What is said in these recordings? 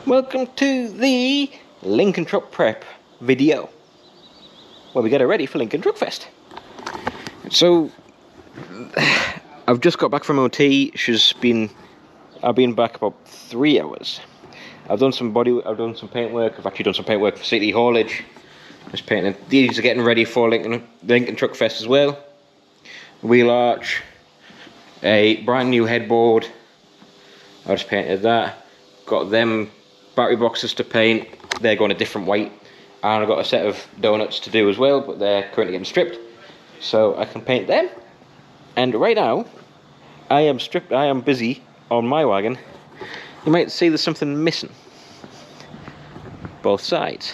Welcome to the Lincoln Truck Prep video, where we get it ready for Lincoln Truck Fest. So, I've just got back from OT. I've been back about 3 hours. I've done some paint work. I've actually done some paint work for city haulage. Just painting. These are getting ready for Lincoln Truck Fest as well. Wheel arch, a brand new headboard. I just painted that. Got them battery boxes to paint. They're going a different white. And I've got a set of donuts to do as well, but they're currently getting stripped, so I can paint them. And right now, I am busy on my wagon. You might see there's something missing. Both sides.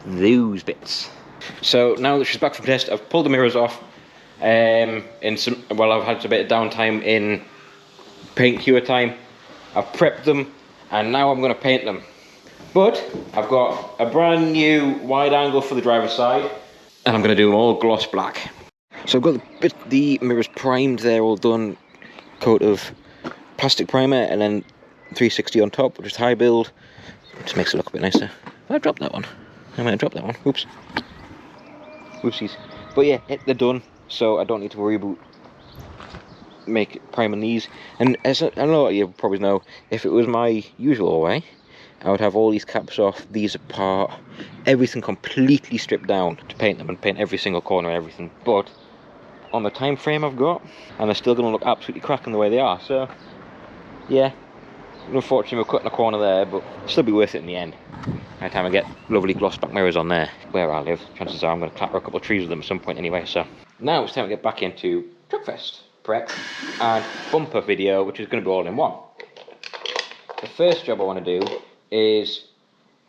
Those bits. So now that she's back from test, I've pulled the mirrors off. I've had a bit of downtime in paint cure time. I've prepped them, and now I'm going to paint them. But I've got a brand new wide angle for the driver's side, and I'm going to do them all gloss black. So I've got the mirrors primed, they're all done. Coat of plastic primer, and then 360 on top, which is high build. Just makes it look a bit nicer. I dropped that one. I might have dropped that one. Oops. Whoopsies. But yeah, they're done, so I don't need to worry about priming these. And as I know you probably know, if it was my usual way, I would have all these caps off, these apart, everything completely stripped down to paint them and paint every single corner and everything. But on the time frame I've got, and they're still going to look absolutely cracking the way they are. So yeah, unfortunately we're cutting a corner there, but it'll still be worth it in the end. By the time I get lovely gloss back mirrors on there where I live, chances are I'm going to clapper a couple of trees with them at some point anyway. So now it's time to get back into Truckfest prep and bumper video, which is going to be all in one. The first job I want to do is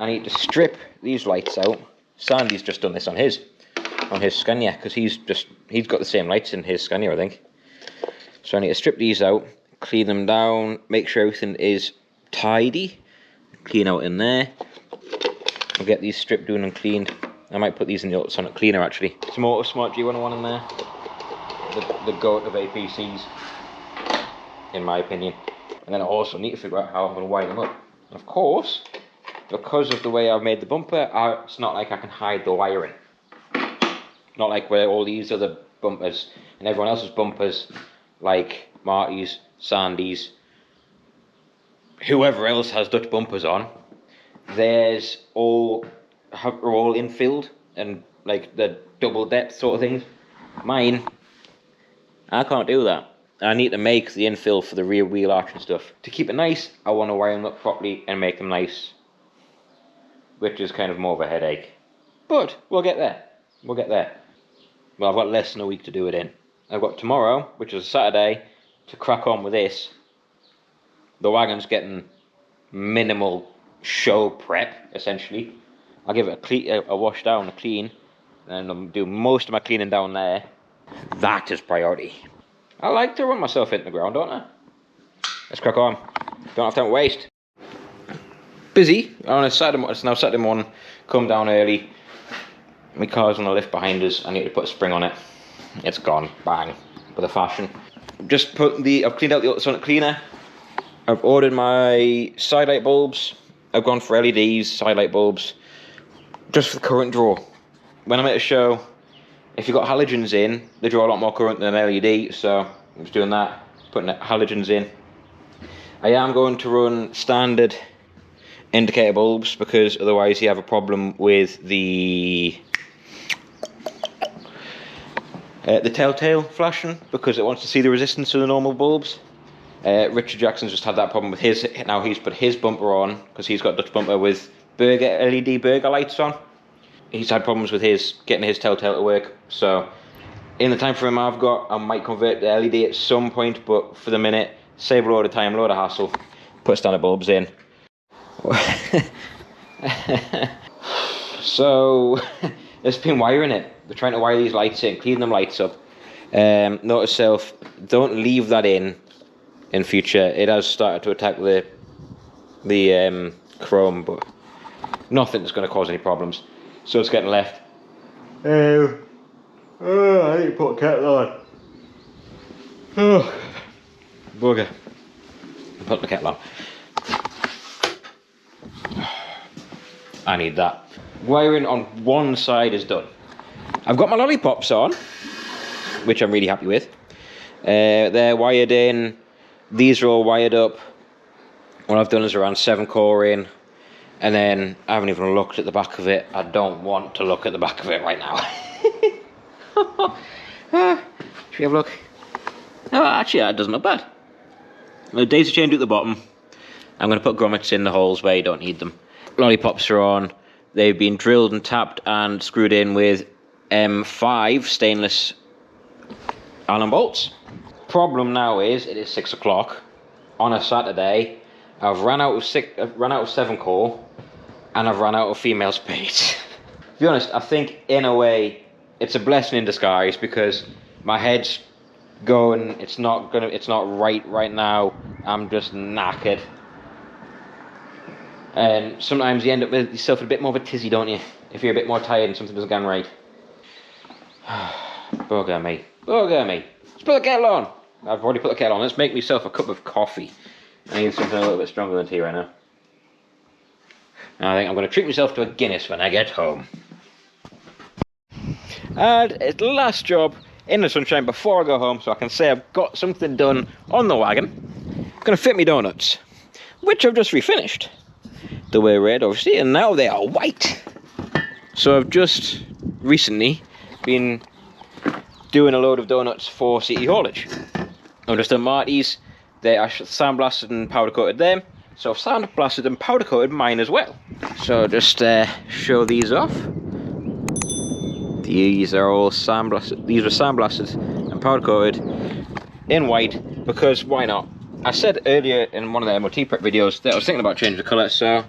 I need to strip these lights out. Sandy's just done this on his Scania, because he's got the same lights in his Scania, I think. So I need to strip these out, clean them down, make sure everything is tidy, clean out in there. I'll get these stripped down and cleaned. I might put these in the ultrasonic cleaner actually. Some Autosmart G101 in there. The goat of APCs, in my opinion. And then I also need to figure out how I'm going to wire them up. And of course, because of the way I've made the bumper, it's not like I can hide the wiring. Not like where all these other bumpers and everyone else's bumpers, like Marty's, Sandy's, whoever else has Dutch bumpers on, theirs are all infilled and like the double depth sort of things. Mine, I can't do that. I need to make the infill for the rear wheel arch and stuff. To keep it nice, I want to wire them up properly and make them nice, which is kind of more of a headache. But we'll get there. We'll get there. Well, I've got less than a week to do it in. I've got tomorrow, which is a Saturday, to crack on with this. The wagon's getting minimal show prep, essentially. I'll give it a wash down, a clean, and I'll do most of my cleaning down there. That is priority. I like to run myself into the ground, don't I? Let's crack on. Don't have time to waste. Busy on a Saturday. It's now Saturday morning. Come down early. My car's on a lift behind us. I need to put a spring on it. It's gone. Bang. With a fashion. I've cleaned out the ultrasonic cleaner. I've ordered my side light bulbs. I've gone for LEDs, side light bulbs, just for the current draw. When I'm at a show, if you've got halogens in, they draw a lot more current than an LED, so I'm just doing that, putting halogens in. I am going to run standard indicator bulbs, because otherwise you have a problem with the telltale flashing, because it wants to see the resistance of the normal bulbs. Richard Jackson's just had that problem with his. Now he's put his bumper on, because he's got Dutch bumper with LED burger lights on. He's had problems with getting his telltale to work. So in the time frame I've got, I might convert to LED at some point, but for the minute, save a load of time, load of hassle, put standard bulbs in. So it's been wiring it. We're trying to wire these lights in, clean them lights up. Note to self, don't leave that in future. It has started to attack the chrome, but nothing that's going to cause any problems. So it's getting left. I need to put a kettle on. Bugger. Put the kettle on. I need that. Wiring on one side is done. I've got my lollipops on, which I'm really happy with. They're wired in. These are all wired up. What I've done is around 7 core in, and then I haven't even looked at the back of it. I don't want to look at the back of it right now. Should we have a look? No, actually that doesn't look bad. The daisy chain at the bottom. I'm going to put grommets in the holes where you don't need them. Lollipops are on. They've been drilled and tapped and screwed in with M5 stainless Allen bolts. Problem now is it is 6 o'clock on a Saturday. I've run out of 7 core, and I've run out of female spades. To be honest, I think in a way it's a blessing in disguise, because my head's going. It's not right now. I'm just knackered, and sometimes you end up with yourself a bit more of a tizzy, don't you? If you're a bit more tired and something doesn't go right. Bugger me. Bugger me. Let's put the kettle on. I've already put the kettle on. Let's make myself a cup of coffee. I need something a little bit stronger than tea right now. I think I'm going to treat myself to a Guinness when I get home. And it's the last job in the sunshine before I go home, so I can say I've got something done on the wagon. I'm going to fit me donuts, which I've just refinished. They were red, obviously, and now they are white. So I've just recently been doing a load of donuts for city haulage. I've just done Marty's. They are sandblasted and powder coated them, so I've sandblasted and powder coated mine as well. So just show these off. These are all sandblasted. These are sandblasted and powder coated in white, because why not? I said earlier in one of the MOT prep videos that I was thinking about changing the colour, so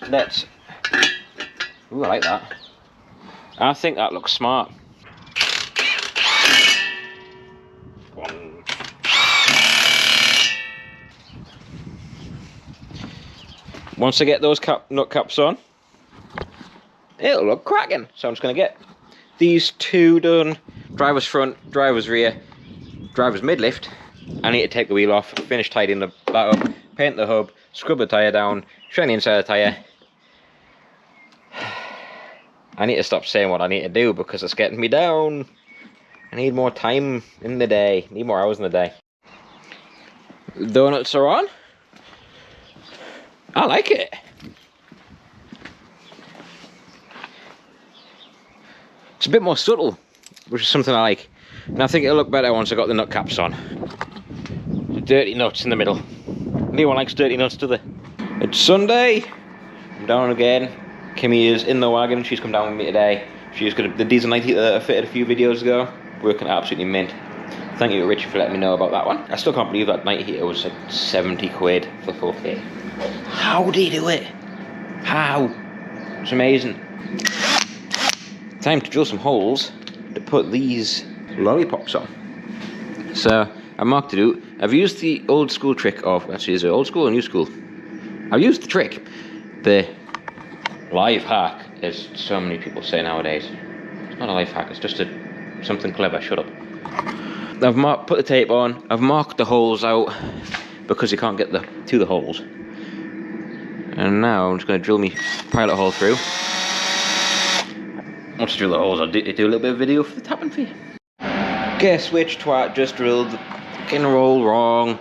let's. Ooh, I like that. I think that looks smart. Once I get those nut caps on, it'll look cracking. So I'm just going to get these 2 done. Driver's front, driver's rear, driver's mid-lift. I need to take the wheel off, finish tidying that up, paint the hub, scrub the tyre down, shine the inside of the tyre. I need to stop saying what I need to do, because it's getting me down. I need more time in the day, need more hours in the day. Donuts are on. I like it. It's a bit more subtle, which is something I like. And I think it'll look better once I got the nut caps on. The dirty nuts in the middle. Anyone likes dirty nuts, do they? It's Sunday. I'm down again. Kimmy is in the wagon. She's come down with me today. She's got the diesel 90 that I fitted a few videos ago. Working absolutely mint. Thank you to Richard for letting me know about that one. I still can't believe that 90 heater was like 70 quid for full kit. How did he do it? How? It's amazing. Time to drill some holes to put these lollipops on. So I marked it out. I've used the old school trick of, actually is it old school or new school? I've used the trick. The life hack, as so many people say nowadays. It's not a life hack, it's just something clever. Shut up. I've put the tape on. I've marked the holes out because you can't get to the holes. And now I'm just going to drill me pilot hole through. Once I drill the holes, I'll do a little bit of video for the tapping for you. Guess which twat just drilled the fucking roll wrong.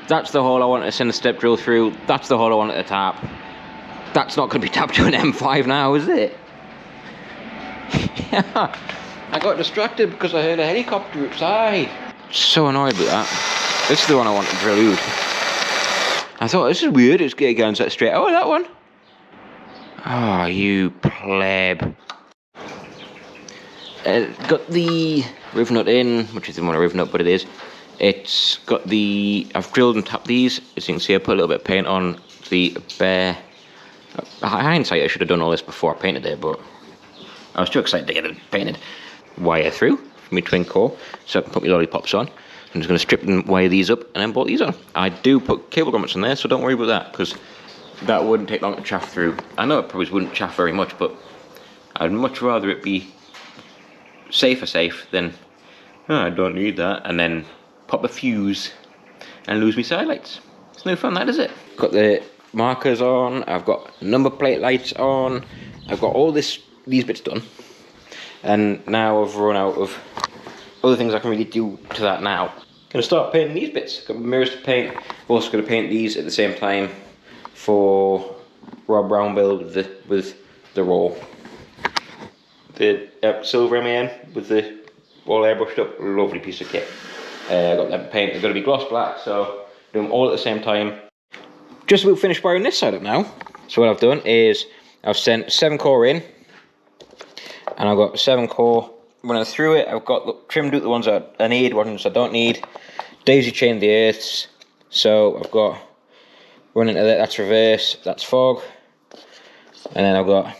That's the hole I wanted to send a step drill through. That's the hole I wanted to tap. That's not going to be tapped to an M5 now, is it? Yeah. I got distracted because I heard a helicopter outside. So annoyed with that. This is the one I want to drill out. I thought, this is weird, it's going set straight. Oh, that one. Oh, you pleb. Got the riv nut in, which isn't what a riv nut, but it is. It's got the, I've drilled and tapped these. As you can see, I put a little bit of paint on the bare. Hindsight, I should have done all this before I painted it, but I was too excited to get it painted. Wire through from my twin core, so I can put my lollipops on. I'm just going to strip and wire these up and then bolt these on. I do put cable grommets on there, so don't worry about that, because that wouldn't take long to chaff through. I know it probably wouldn't chaff very much, but I'd much rather it be safe than, oh, I don't need that, and then pop a fuse and lose my sidelights. It's no fun, that, is it? Got the markers on, I've got number plate lights on, I've got all these bits done, and now I've run out of other things I can really do to that now. Gonna start painting these bits. Got mirrors to paint. Also gonna paint these at the same time for Rob Brown build with the roll. The silver MAN with the all airbrushed up, lovely piece of kit. I got them paint. They're gonna be gloss black, so do them all at the same time. Just about finished wiring this side up now. So what I've done is I've sent 7 core in, and I've got 7 core running through it. I've got trimmed out the ones that I need, ones I don't need. Daisy chained the earths, so I've got running to that. That's reverse, that's fog, and then I've got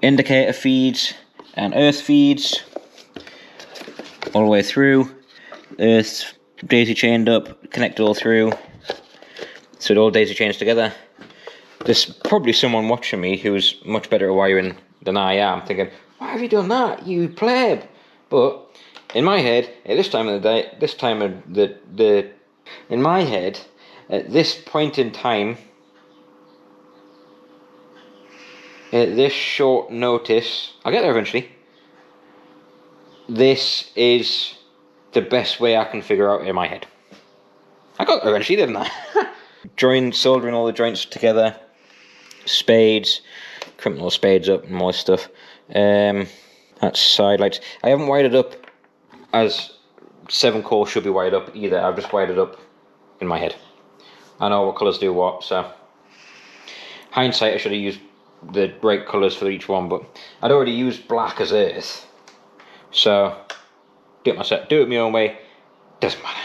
indicator feeds and earth feeds all the way through. Earth's daisy chained up, connected all through, so it all daisy chains together. There's probably someone watching me who's much better at wiring than I am, thinking, why have you done that, you pleb? But in my head, at this time of the day, in my head, at this point in time, at this short notice, I'll get there eventually, this is the best way I can figure out in my head. I got there eventually, didn't I? Soldering all the joints together, spades, crimping all spades up and more stuff. That's side lights. I haven't wired it up as 7 core should be wired up either. I've just wired it up in my head. I know what colours do what, so hindsight I should have used the right colours for each one, but I'd already used black as earth, so do it myself, do it my own way, doesn't matter,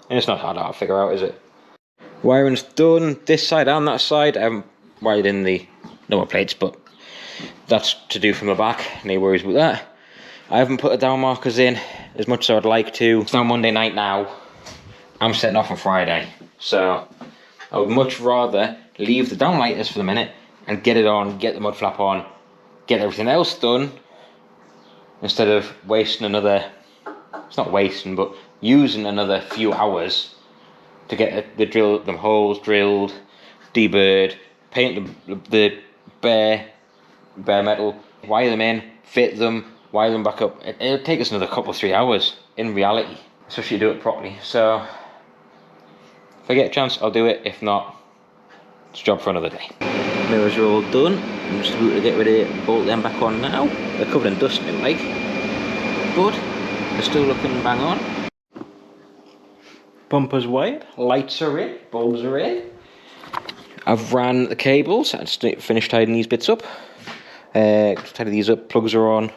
and it's not hard to figure out, is it? Wiring's done this side and that side. I haven't wired in the number plates, but that's to do from the back, no worries about that. I haven't put the down markers in as much as I would like to. It's now Monday night now. I'm setting off on Friday, so I would much rather leave the downlighters for the minute and get it on, get the mud flap on, get everything else done, instead of wasting another, it's not wasting, but using another few hours to get the holes drilled, deburred, paint the bare metal, wire them in, fit them, wire them back up. It'll take us another couple 3 hours in reality, especially to do it properly. So if I get a chance, I'll do it. If not, it's a job for another day. Mirrors are all done. I'm just about to get ready to bolt them back on now. They're covered in dust, like, but they're still looking bang on. Bumpers wired, lights are in, bulbs are in. I've ran the cables. I just finished tidying these bits up. Just tidy these up, plugs are on,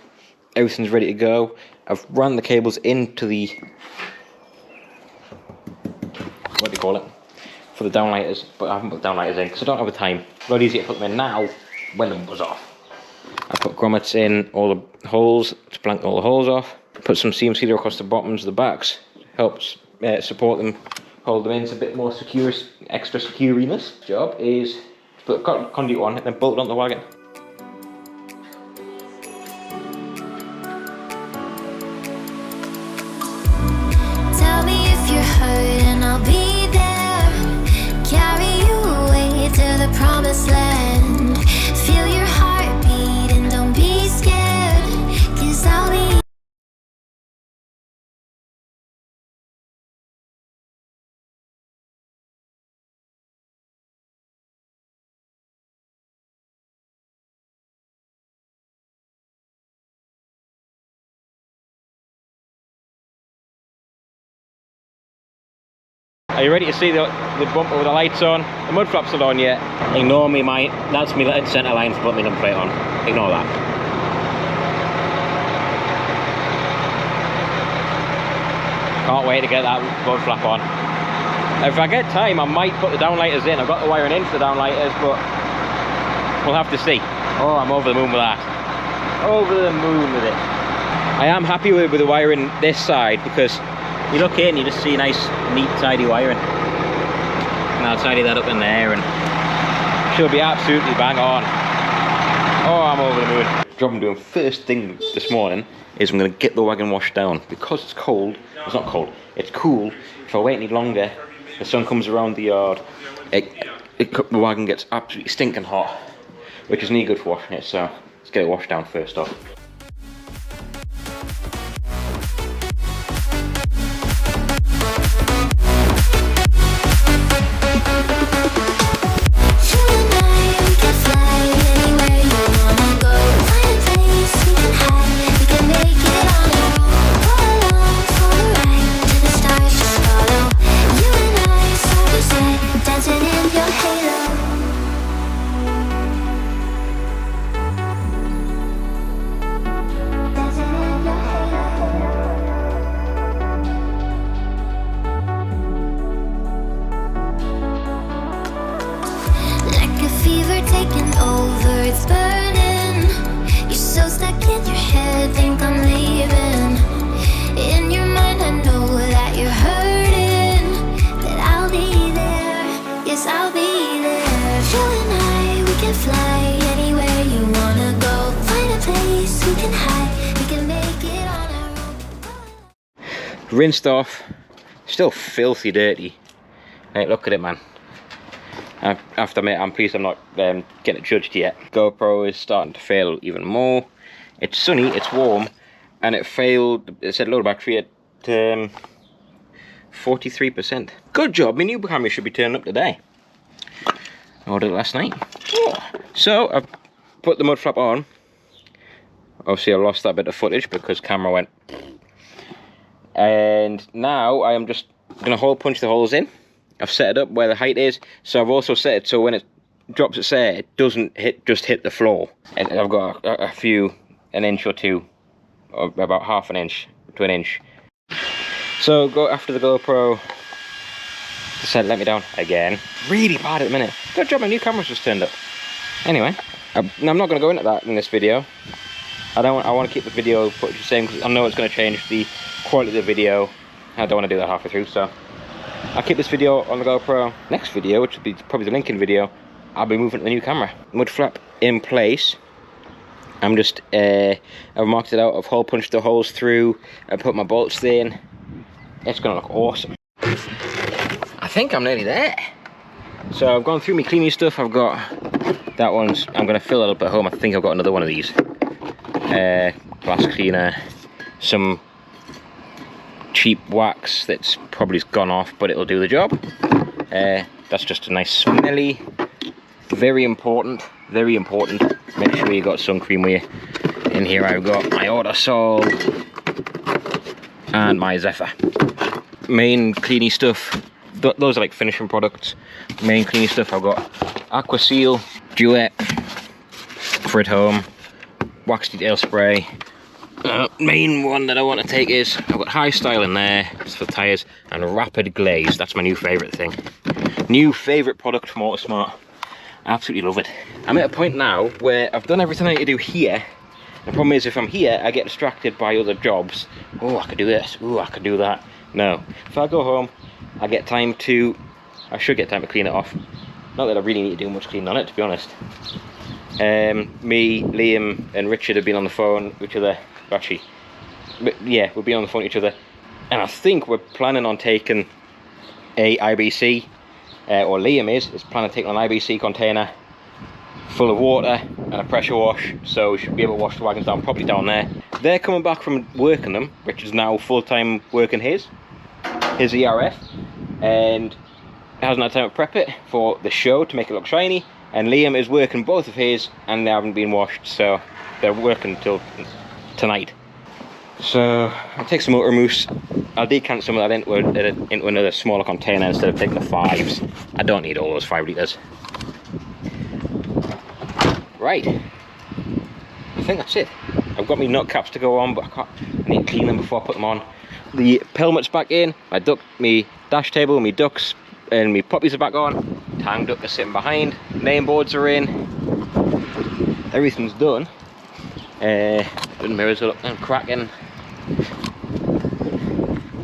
everything's ready to go. I've ran the cables into the, what do you call it, for the downlighters, but I haven't put downlighters in because I don't have the time. It's a lot easier to put them in now when the buzz off. I put grommets in all the holes to blank all the holes off. Put some seam sealer across the bottoms of the backs, helps support them, hold them in. It's a bit more secure, extra securiness. Job is to put a conduit on and then bolt it on the wagon. Tell me if you're hurt and I'll be there. Carry you away to the promised land. Feel your heartbeat and don't be scared, 'cause I'll be. Are you ready to see the bumper with the lights on? The mud flap's not on yet. Ignore me, that's me centre line for putting my number plate on. Ignore that. Can't wait to get that mud flap on. If I get time, I might put the downlighters in. I've got the wiring in for the downlighters, but we'll have to see. Oh, I'm over the moon with that. Over the moon with it. I am happy with the wiring this side, because you look in, you just see nice, neat, tidy wiring. And I'll tidy that up in there and she'll be absolutely bang on. Oh, I'm over the moon. The job I'm doing first thing this morning is I'm going to get the wagon washed down. Because it's cold, it's not cold, it's cool. If I wait any longer, the sun comes around the yard, it the wagon gets absolutely stinking hot, which is no good for washing it, so let's get it washed down first off. It's burning. You're so stuck in your head, think I'm leaving. In your mind I know that you're hurting, that I'll be there, yes I'll be there. You and I, we can fly anywhere you wanna go. Find a place we can hide, we can make it on our own. Rinsed off, still filthy dirty. Hey, look at it, man. I have to admit, I'm pleased I'm not getting it judged yet. GoPro is starting to fail even more. It's sunny, it's warm, and it failed. It said low battery at 43%. Good job, my new camera should be turning up today. I ordered it last night. So I've put the mud flap on. Obviously I lost that bit of footage because camera went. And now I am just gonna hole punch the holes in. I've set it up where the height is, so I've also set it so when it drops its air, it doesn't just hit the floor. And I've got a few, an inch or two, or about half an inch to an inch. So go after the GoPro. Decided to let me down again. Really bad at the minute. Good job, my new camera's just turned up. Anyway, I'm not going to go into that in this video. I want to keep the video footage the same because I know it's going to change the quality of the video. I don't want to do that halfway through, so I'll keep this video on the GoPro. Next video, which will be probably the Lincoln video, I'll be moving to the new camera. Mud flap in place. I'm just, I've marked it out, I've hole punched the holes through, I put my bolts in. It's gonna look awesome. I think I'm nearly there. So I've gone through my cleaning stuff. I've got, that one's, I'm gonna fill it up at home. I think I've got another one of these. Glass cleaner, some cheap wax that's probably gone off, but it'll do the job. That's just a nice smelly. Very important, very important. Make sure you got sun cream with you. In here I've got my Autosol and my Zephyr. Main cleaning stuff, those are like finishing products. Main cleaning stuff, I've got Aqua Seal, Duet for at home, wax detail spray. Main one that I want to take is, I've got High Style in there, it's for tyres, and Rapid Glaze. That's my new favourite thing. New favourite product from Autosmart. I absolutely love it. I'm at a point now where I've done everything I need to do here. The problem is if I'm here, I get distracted by other jobs. Oh, I could do this. Oh, I could do that. No. If I go home, I should get time to clean it off. Not that I really need to do much cleaning on it, to be honest. Me, Liam, and Richard have been on the phone with each other. Actually, but yeah, we've been on the phone with each other, and I think we're planning on taking a IBC, or Liam is planning to take an IBC container full of water and a pressure wash, so we should be able to wash the wagons down properly down there. They're coming back from working them. Richard's now full-time working his ERF, and hasn't had time to prep it for the show to make it look shiny, and Liam is working both of his, and they haven't been washed, so they're working till tonight. So I'll take some motor mousse. I'll decant some of that into another smaller container instead of taking the 5s. I don't need all those 5 litres. Right, I think that's it. I've got my nut caps to go on, but I need to clean them before I put them on. The pelmet's back in, my dash table, my ducks and my poppies are back on. Tang duck is sitting behind, name boards are in, everything's done. The mirrors are up and cracking,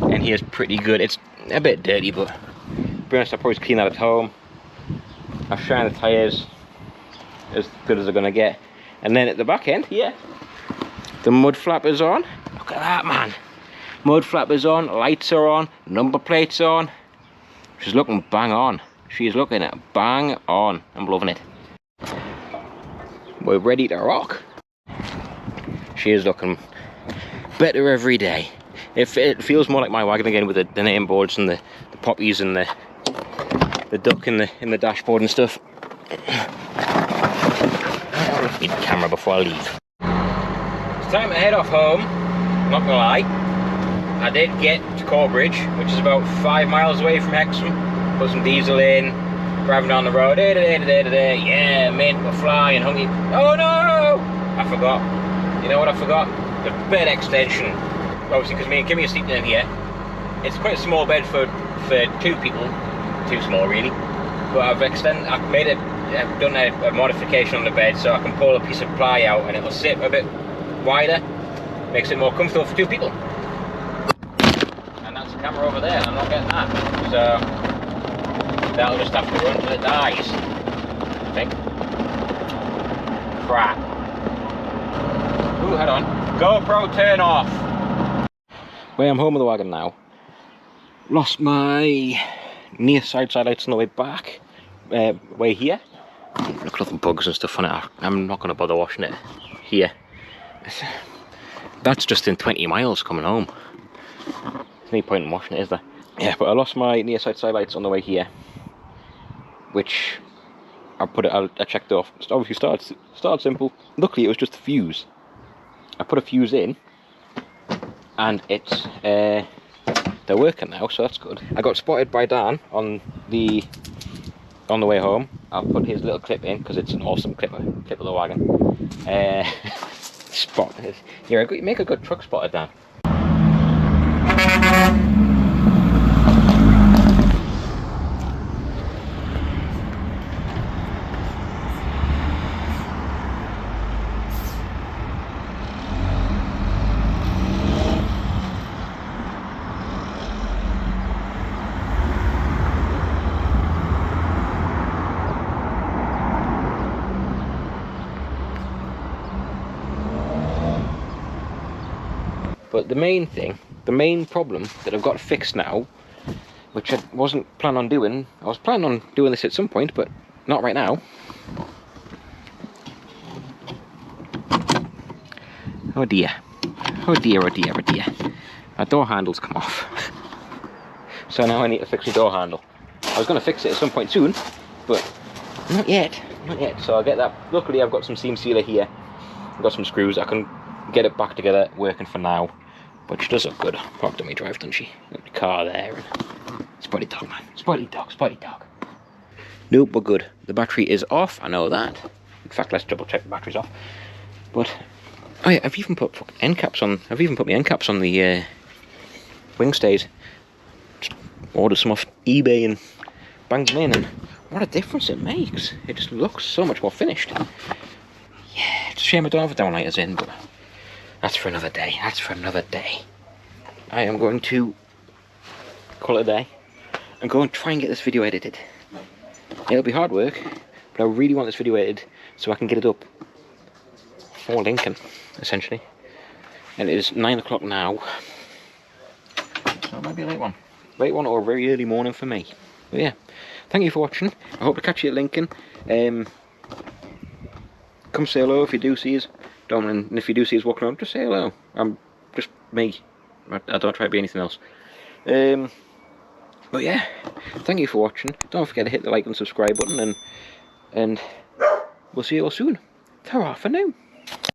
and here's pretty good. It's a bit dirty, but to be honest, I'll probably clean that at home. I've shined the tyres as good as they're gonna get, and then at the back end here, the mud flap is on. Look at that, man. Mud flap is on, lights are on, number plates on. She's looking bang on. She's looking bang on. I'm loving it. We're ready to rock. She is looking better every day. It feels more like my wagon again with the name boards and the poppies and the duck in the dashboard and stuff. I need the camera before I leave. It's time to head off home. I'm not gonna lie. I did get to Corbridge, which is about 5 miles away from Hexham. Put some diesel in, driving down the road. Yeah, mate, we're flying, hungry. Oh no! I forgot. You know what I forgot? The bed extension. Obviously, because me and Kimmy are sleeping in here. It's quite a small bed for 2 people. Too small, really. But I've done a modification on the bed so I can pull a piece of ply out and it'll sit a bit wider. Makes it more comfortable for 2 people. And that's the camera over there, and I'm not getting that. So that'll just have to run till it dies, I think. Crap. Ooh, head on. GoPro turn off. Well, I'm home with the wagon now. Lost my near side lights on the way back. Way here. Look at all the bugs and stuff on it. I'm not going to bother washing it here. That's just in 20 miles coming home. There's no point in washing it, is there? Yeah, but I lost my near side lights on the way here, which I checked off. It obviously started simple. Luckily, it was just a fuse. I put a fuse in, and it's they're working now, so that's good. I got spotted by Dan on the way home. I'll put his little clip in because it's an awesome clip of the wagon. Spot. Yeah, you make a good truck spotter, Dan. But the main problem that I've got fixed now, which I wasn't planning on doing, I was planning on doing this at some point, but not right now. Oh dear. Oh dear, oh dear, oh dear. My door handle's come off. So now I need to fix my door handle. I was going to fix it at some point soon, but not yet. Not yet. So I'll get that. Luckily I've got some seam sealer here. I've got some screws. I can get it back together, working for now. But she does look good. Parked on me drive, doesn't she? The car there. And Spotty dog, man. Spotty dog, Spotty dog. Nope, we're good. The battery is off, I know that. In fact, let's double check the battery's off. But, oh yeah, I've even put end caps on. I've even put my end caps on the wing stays. Just ordered some off eBay and banged them in, and what a difference it makes. It just looks so much more finished. Yeah, it's a shame I don't have the downlighters in, but that's for another day. That's for another day. I am going to call it a day and go and try and get this video edited. It'll be hard work, but I really want this video edited so I can get it up for Lincoln, essentially. And it is 9 o'clock now, so it might be a late one. Late one or a very early morning for me. But yeah, thank you for watching. I hope to catch you at Lincoln. Come say hello if you do see us. And if you do see us walking around, just say hello. I'm just me. I don't try to be anything else. But yeah, thank you for watching. Don't forget to hit the like and subscribe button, and we'll see you all soon. Ta-ra for now.